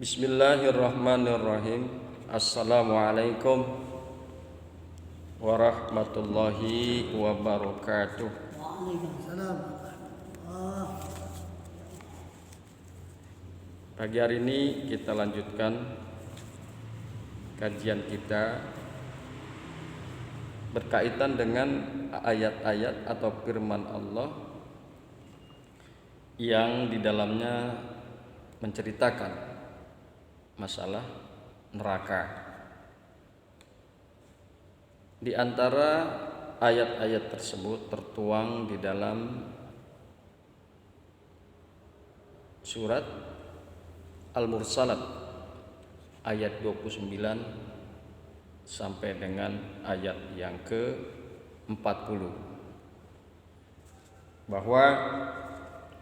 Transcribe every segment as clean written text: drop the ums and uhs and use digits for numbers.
Bismillahirrahmanirrahim. Assalamualaikum warahmatullahi wabarakatuh. Waalaikumsalam. Pagi hari ini kita lanjutkan kajian kita berkaitan dengan ayat-ayat atau firman Allah yang di dalamnya menceritakan masalah neraka. Di antara ayat-ayat tersebut tertuang di dalam surat Al-Mursalat ayat 29 sampai dengan ayat yang ke-40, bahwa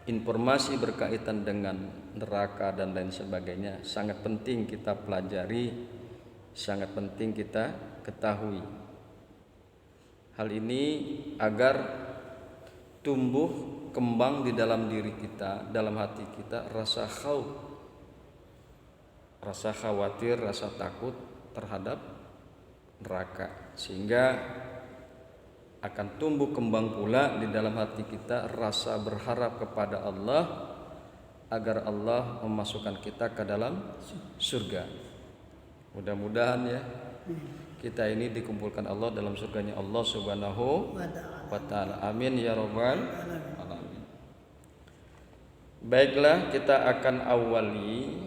informasi berkaitan dengan neraka dan lain sebagainya sangat penting kita pelajari, sangat penting kita ketahui. Hal ini agar tumbuh kembang di dalam diri kita, dalam hati kita, rasa khauf, rasa khawatir, rasa takut terhadap neraka, sehingga akan tumbuh kembang pula di dalam hati kita rasa berharap kepada Allah agar Allah memasukkan kita ke dalam surga. Mudah-mudahan ya kita ini dikumpulkan Allah dalam surganya Allah Subhanahu wa ta'ala. Amin ya rabbal alamin. Baiklah, kita akan awali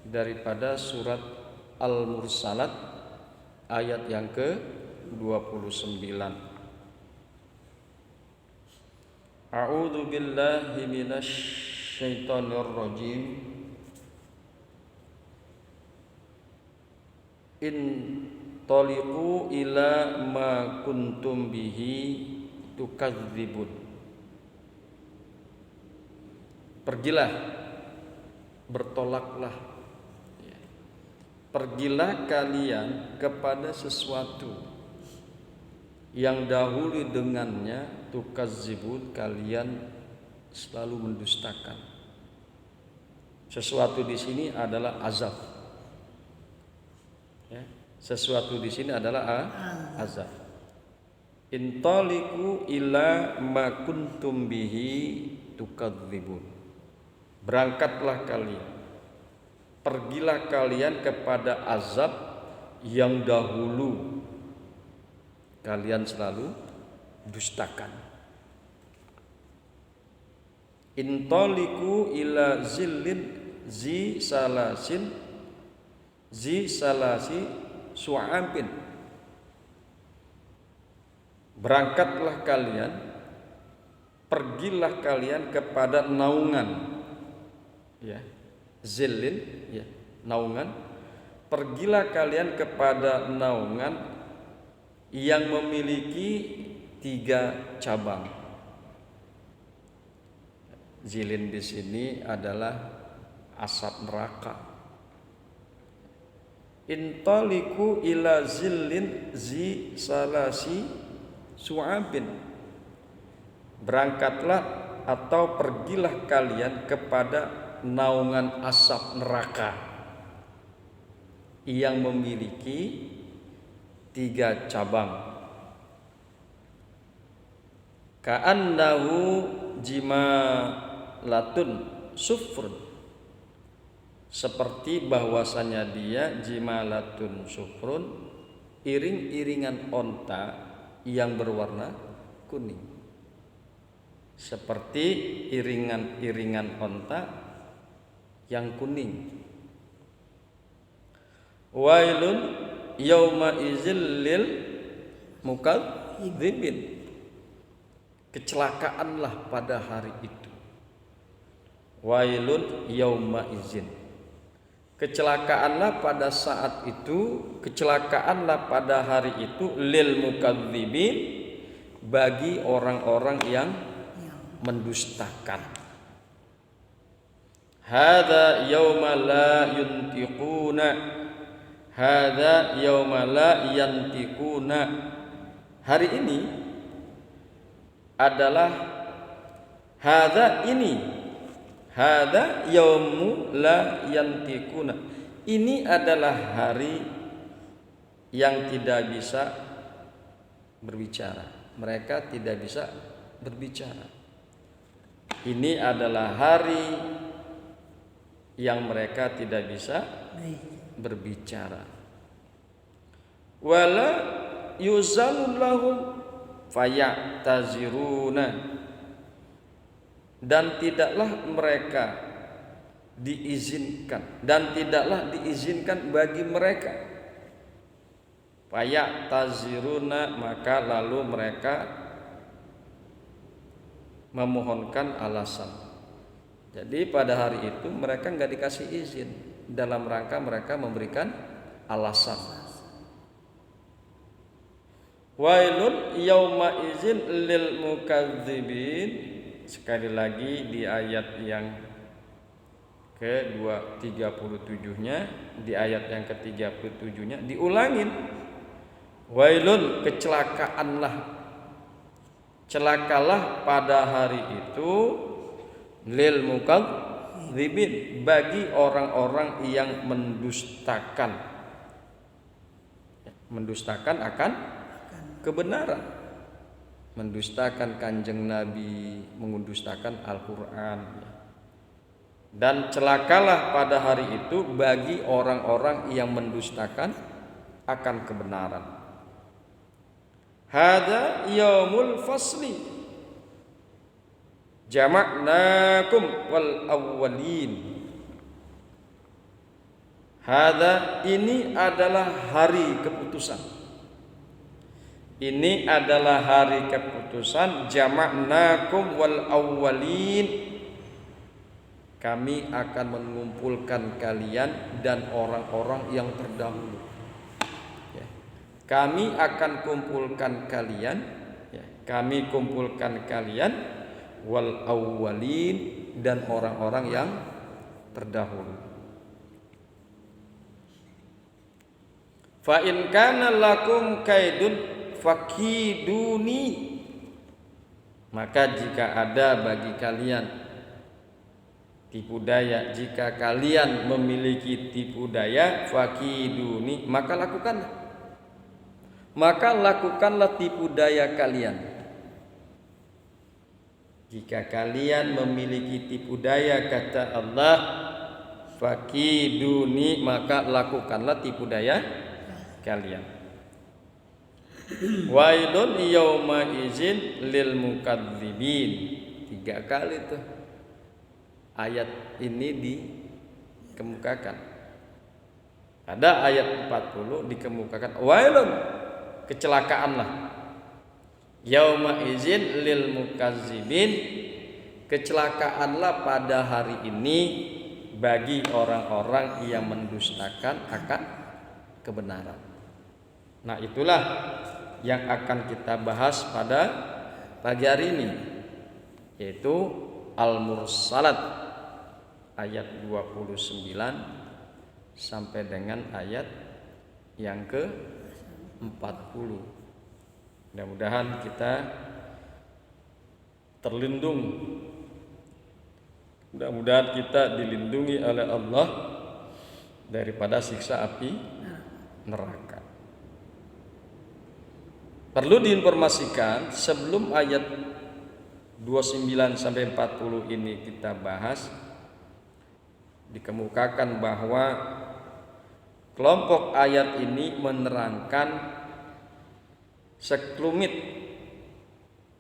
daripada surat Al-Mursalat ayat yang ke-29. A'udzu billahi minasy syaithanir rajim. In taliqu ila ma kuntum bihi tukadzibun. Pergilah, bertolaklah, pergilah kalian kepada sesuatu yang dahulu dengannya tukadzibun, kalian selalu mendustakan. Sesuatu di sini adalah azab. Ya, sesuatu di sini adalah azab. Intaliqu ila ma kuntum bihi tukadzibun. Berangkatlah kalian, pergilah kalian kepada azab yang dahulu kalian selalu dustakan. Intaliqu ila zillin zi salasi su'abin. Berangkatlah kalian, pergilah kalian kepada naungan, ya, zillin, ya, naungan. Pergilah kalian kepada naungan yang memiliki 3 cabang. Zilin di sini adalah asap neraka. Intaliqu ila zillin zi salasi su'abin. Berangkatlah atau pergilah kalian kepada naungan asap neraka yang memiliki 3 cabang. Ka'annahu jimalatun sufrun. Seperti bahwasanya dia jimalatun sufrun, iring-iringan onta yang berwarna kuning. Seperti iringan-iringan onta yang kuning. Wailun yauma izil lil mukadzibin. Kecelakaanlah pada hari itu. Wailun yauma izin. Kecelakaanlah pada saat itu, kecelakaanlah pada hari itu lil mukadzibin, bagi orang-orang yang mendustakan. Hadza yauma la yuntiquna. Hadza yauma la yantiquna. Hari ini adalah hadza ini Hada yaumu la yantikuna. Ini adalah hari yang tidak bisa berbicara. Mereka tidak bisa berbicara. Ini adalah hari yang mereka tidak bisa berbicara. Wala yuzanu lahum fayataziruna, dan tidaklah mereka diizinkan dan tidaklah diizinkan bagi mereka. Fayataziruna, maka lalu mereka memohonkan alasan. Jadi pada hari itu mereka nggak dikasih izin, dalam rangka mereka memberikan alasan. Wailun yauma izin lil mukadzibin. Sekali lagi di ayat yang ke-37-nya, di ayat yang ke-37-nya diulangin. Wailun, kecelakaanlah, celakalah pada hari itu lil mukadzibin, bagi orang-orang yang mendustakan akan kebenaran, mendustakan kanjeng Nabi, mendustakan Al-Quran. Dan celakalah pada hari itu bagi orang-orang yang mendustakan akan kebenaran. Hada yaumul fasli jama'nakum wal awwalin. Hada, ini adalah hari keputusan. Ini adalah hari keputusan. Jama'nakum wal awwalin, kami akan mengumpulkan kalian dan orang-orang yang terdahulu. Kami akan kumpulkan kalian, kami kumpulkan kalian wal awwalin, dan orang-orang yang terdahulu. Fa in kana lakum kaidun fakiduni, maka jika ada bagi kalian tipu daya, jika kalian memiliki tipu daya, fakiduni, maka lakukanlah tipu daya kalian. Jika kalian memiliki tipu daya, kata Allah, fakiduni, maka lakukanlah tipu daya kalian. Wailun yauma izin lil mukadzibin. 3 kali tuh ayat ini dikemukakan. Pada ayat 40 dikemukakan wailun, kecelakaanlah, yauma izin lil mukadzibin, kecelakaanlah pada hari ini bagi orang-orang yang mendustakan akan kebenaran. Nah, itulah yang akan kita bahas pada pagi hari ini, yaitu Al-Mursalat ayat 29 sampai dengan ayat yang ke-40. Mudah-mudahan kita terlindung, mudah-mudahan kita dilindungi oleh Allah daripada siksa api neraka. Perlu diinformasikan, sebelum ayat 29 sampai 40 ini kita bahas, dikemukakan bahwa kelompok ayat ini menerangkan sekelumit,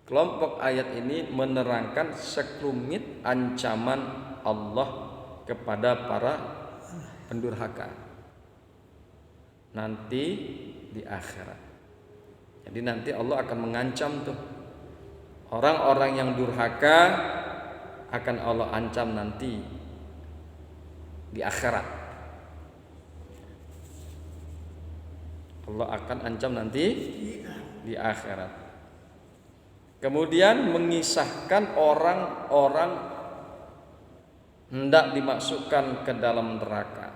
kelompok ayat ini menerangkan sekelumit ancaman Allah kepada para pendurhaka nanti di akhirat. Jadi nanti Allah akan mengancam tuh orang-orang yang durhaka, akan Allah ancam nanti di akhirat. Allah akan ancam nanti di akhirat. Kemudian mengisahkan orang-orang hendak dimasukkan ke dalam neraka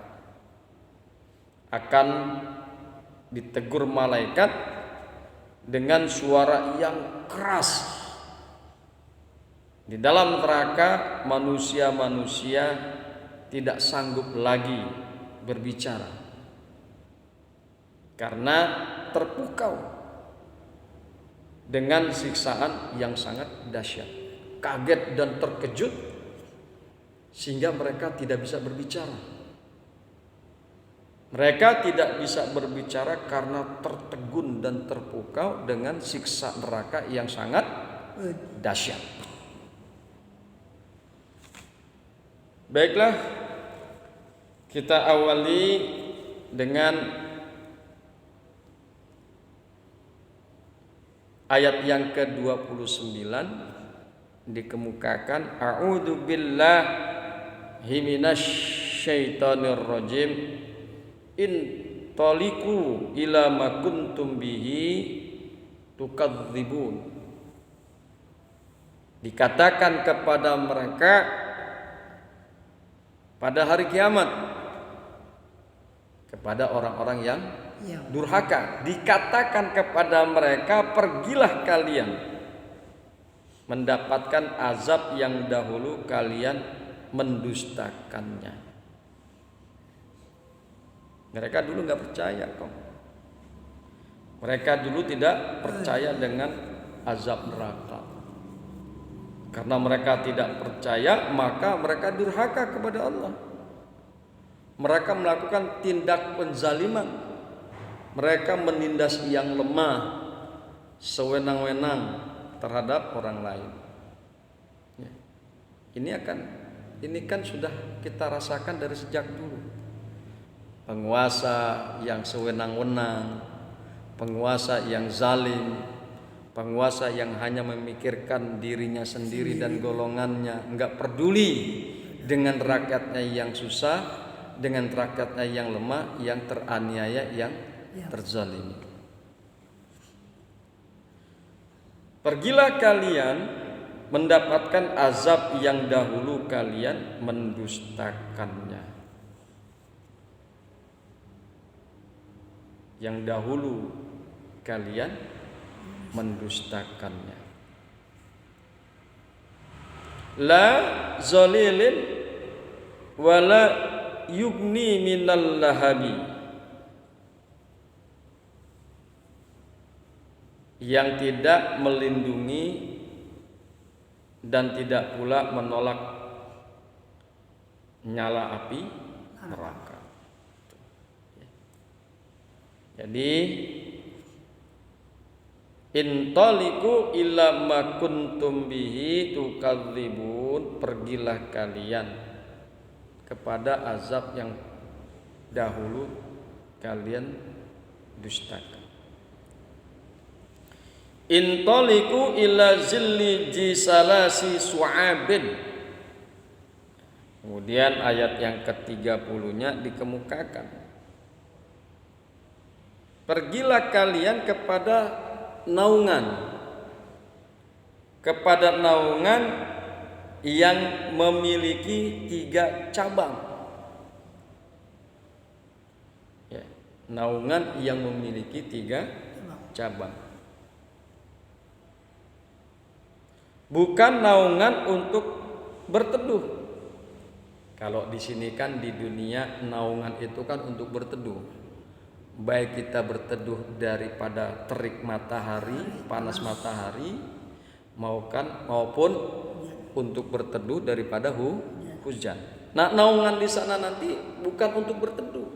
akan ditegur malaikat dengan suara yang keras. Di dalam neraka manusia-manusia tidak sanggup lagi berbicara karena terpukau dengan siksaan yang sangat dahsyat. Kaget dan terkejut sehingga mereka tidak bisa berbicara. Mereka tidak bisa berbicara karena tertegun dan terpukau dengan siksa neraka yang sangat dahsyat. Baiklah, kita awali dengan ayat yang ke-29 dikemukakan a'udzu billahi minasyaitonir rajim in taliqu ila ma kuntum bihi tukadzibun. Dikatakan kepada mereka pada hari kiamat, kepada orang-orang yang durhaka, dikatakan kepada mereka, pergilah kalian mendapatkan azab yang dahulu kalian mendustakannya. Mereka dulu nggak percaya kok. Mereka dulu tidak percaya dengan azab neraka. Karena mereka tidak percaya, maka mereka durhaka kepada Allah. Mereka melakukan tindak penzaliman. Mereka menindas yang lemah, sewenang-wenang terhadap orang lain. Ya. Ini kan sudah kita rasakan dari sejak dulu. Penguasa yang sewenang-wenang, penguasa yang zalim, penguasa yang hanya memikirkan dirinya sendiri dan golongannya, enggak peduli dengan rakyatnya yang susah, dengan rakyatnya yang lemah, yang teraniaya, yang terzalimi. Pergilah kalian mendapatkan azab yang dahulu kalian mendustakannya. Yang dahulu kalian mendustakannya. La zalilin wala yugni minal lahabi. Yang tidak melindungi dan tidak pula menolak nyala api neraka. Jadi intaliku illa ma kuntum bihi tukadzibun, pergilah kalian kepada azab yang dahulu kalian dustakan. Intaliku ila zilli jisalasi su'abin. Kemudian ayat yang ke-30-nya dikemukakan. Pergilah kalian kepada naungan. Kepada naungan yang memiliki 3 cabang. Ya, naungan yang memiliki 3 cabang. Bukan naungan untuk berteduh. Kalau di sini kan di dunia naungan itu kan untuk berteduh. Baik kita berteduh daripada terik matahari, panas matahari, maupun untuk berteduh daripada hujan. Nah, naungan di sana nanti bukan untuk berteduh.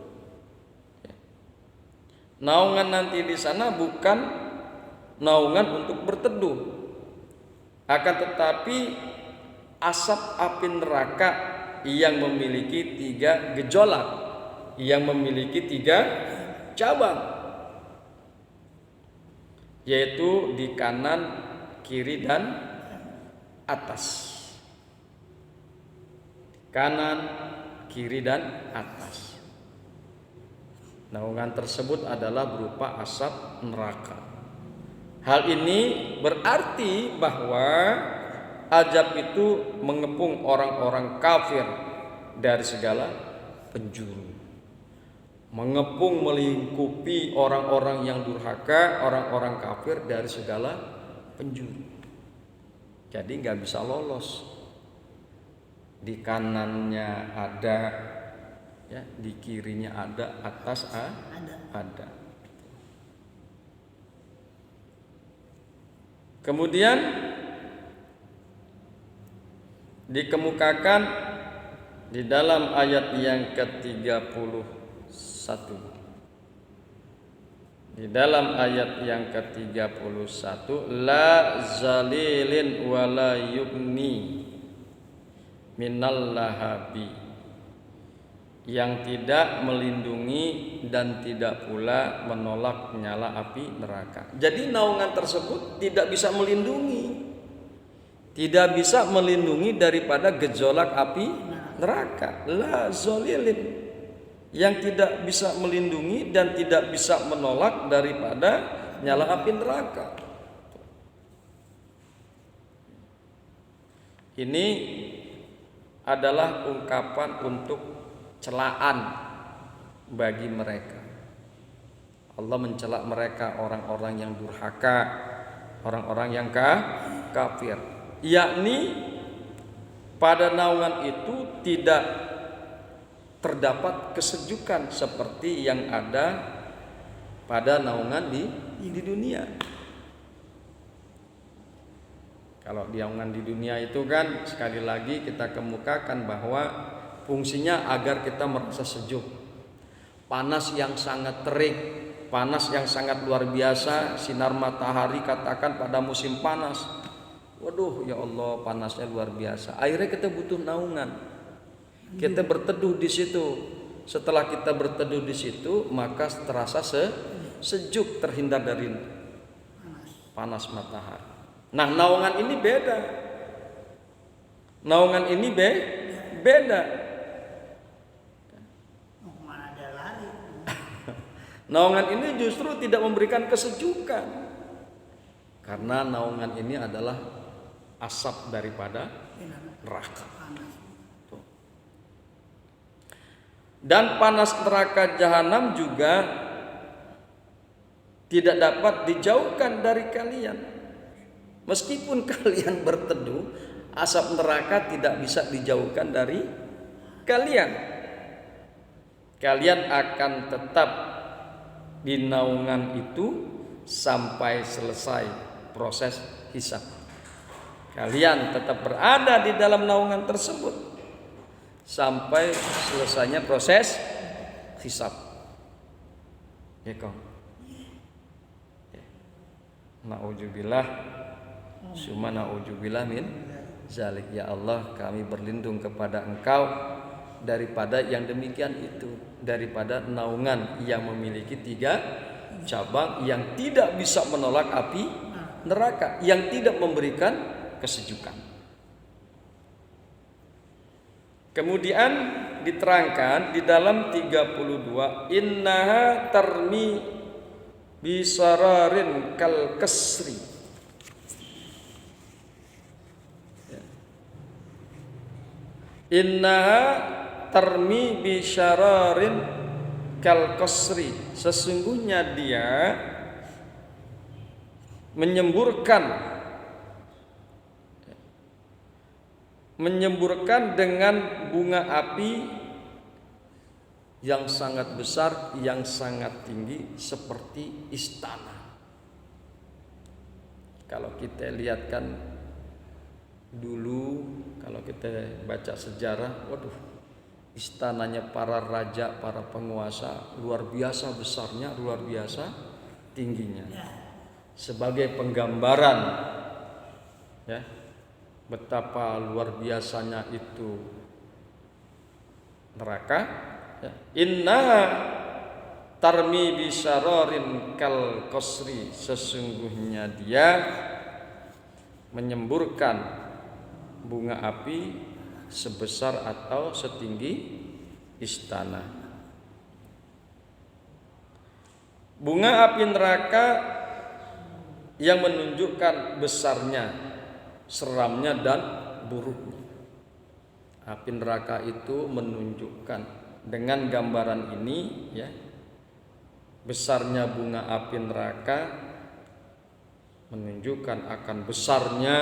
Naungan nanti di sana bukan naungan untuk berteduh. Akan tetapi asap api neraka yang memiliki 3 gejolak, yang memiliki 3 cabang, yaitu di kanan, kiri, dan atas. Kanan, kiri, dan atas. Naungan tersebut adalah berupa asap neraka. Hal ini berarti bahwa azab itu mengepung orang-orang kafir dari segala penjuru. Mengepung, melingkupi orang-orang yang durhaka, orang-orang kafir dari segala penjuru. jadi nggak bisa lolos. Di kanannya ada, ya, di kirinya ada, atas ada. Kemudian dikemukakan di dalam ayat yang ke-31. Di dalam ayat yang ke-31, la zalilin wala yubni minal lahabi, yang tidak melindungi dan tidak pula menolak nyala api neraka. Jadi naungan tersebut tidak bisa melindungi, tidak bisa melindungi daripada gejolak api neraka. La zalilin, yang tidak bisa melindungi dan tidak bisa menolak daripada nyala api neraka. Ini adalah ungkapan untuk celaan bagi mereka. Allah mencela mereka, orang-orang yang durhaka, orang-orang yang kafir, yakni pada naungan itu tidak terdapat kesejukan seperti yang ada pada naungan di dunia. Kalau di naungan di dunia itu kan sekali lagi kita kemukakan bahwa fungsinya agar kita merasa sejuk. Panas yang sangat terik, panas yang sangat luar biasa, sinar matahari katakan pada musim panas. Waduh, ya Allah, panasnya luar biasa. Akhirnya kita butuh naungan. Kita berteduh di situ. Setelah kita berteduh di situ, maka terasa sejuk, terhindar dari panas matahari. Nah, naungan ini beda. Naungan ini beda. Naungan ini justru tidak memberikan kesejukan. Karena naungan ini adalah asap daripada neraka. Dan panas neraka jahanam juga tidak dapat dijauhkan dari kalian. Meskipun kalian berteduh, asap neraka tidak bisa dijauhkan dari kalian. Kalian akan tetap di naungan itu sampai selesai proses hisab. Kalian tetap berada di dalam naungan tersebut sampai selesainya proses hisab. Ya kong. Na'udzubillah, summa na'udzubillah min zalik. Ya Allah, kami berlindung kepada Engkau daripada yang demikian itu, daripada naungan yang memiliki 3 cabang yang tidak bisa menolak api neraka, yang tidak memberikan kesejukan. Kemudian diterangkan di dalam 32, innaha tarmi bisararin kal kasri. Innaha tarmi bisyararin kal kasri. Sesungguhnya dia menyemburkan dengan bunga api yang sangat besar, yang sangat tinggi seperti istana. Kalau kita lihatkan dulu, kalau kita baca sejarah, waduh, istananya para raja, para penguasa luar biasa besarnya, luar biasa tingginya. Sebagai penggambaran, ya, betapa luar biasanya itu neraka. Inna tarmi bisyararin kal qasri. Sesungguhnya dia menyemburkan bunga api sebesar atau setinggi istana. Bunga api neraka yang menunjukkan besarnya, seramnya dan buruknya. Api neraka itu menunjukkan dengan gambaran ini, ya, besarnya bunga api neraka menunjukkan akan besarnya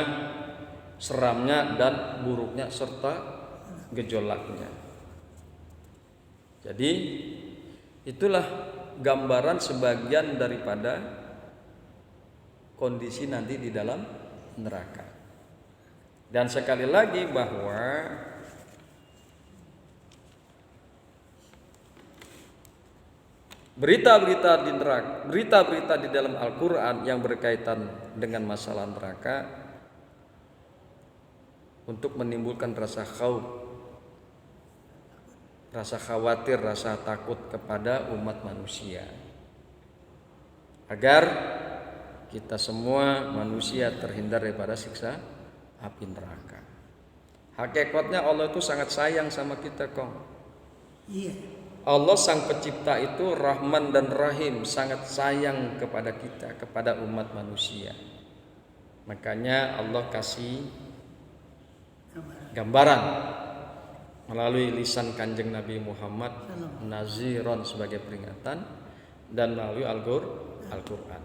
seramnya dan buruknya serta gejolaknya. Jadi itulah gambaran sebagian daripada kondisi nanti di dalam neraka. Dan sekali lagi bahwa berita-berita di neraka, berita-berita di dalam Al-Quran yang berkaitan dengan masalah neraka untuk menimbulkan rasa khauf, rasa khawatir, rasa takut kepada umat manusia, agar kita semua manusia terhindar daripada siksa api neraka. Hakikatnya Allah itu sangat sayang sama kita kong. Iya. Allah sang pencipta itu Rahman dan Rahim, sangat sayang kepada kita, kepada umat manusia. Makanya Allah kasih gambaran melalui lisan Kanjeng Nabi Muhammad Naziron sebagai peringatan dan melalui Al-Quran.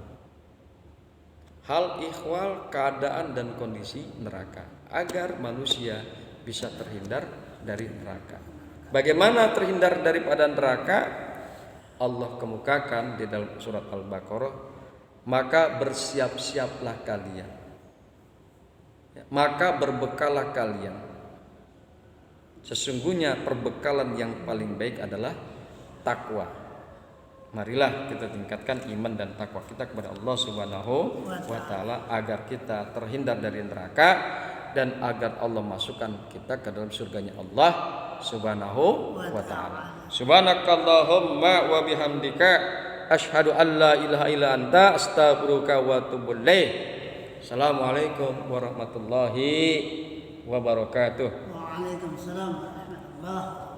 Hal ihwal, keadaan dan kondisi neraka agar manusia bisa terhindar dari neraka. Bagaimana terhindar daripada neraka? Allah kemukakan di dalam surat Al-Baqarah, maka bersiap-siaplah kalian, maka berbekallah kalian. Sesungguhnya perbekalan yang paling baik adalah takwa. Marilah kita tingkatkan iman dan takwa kita kepada Allah Subhanahu wa taala agar kita terhindar dari neraka dan agar Allah masukkan kita ke dalam surganya Allah Subhanahu wa taala. Subhanakallahumma wa bihamdika asyhadu an la ilaha illa anta astaghfiruka wa atubu ilaik. Assalamualaikum warahmatullahi wabarakatuh. Waalaikumsalam warahmatullahi wabarakatuh.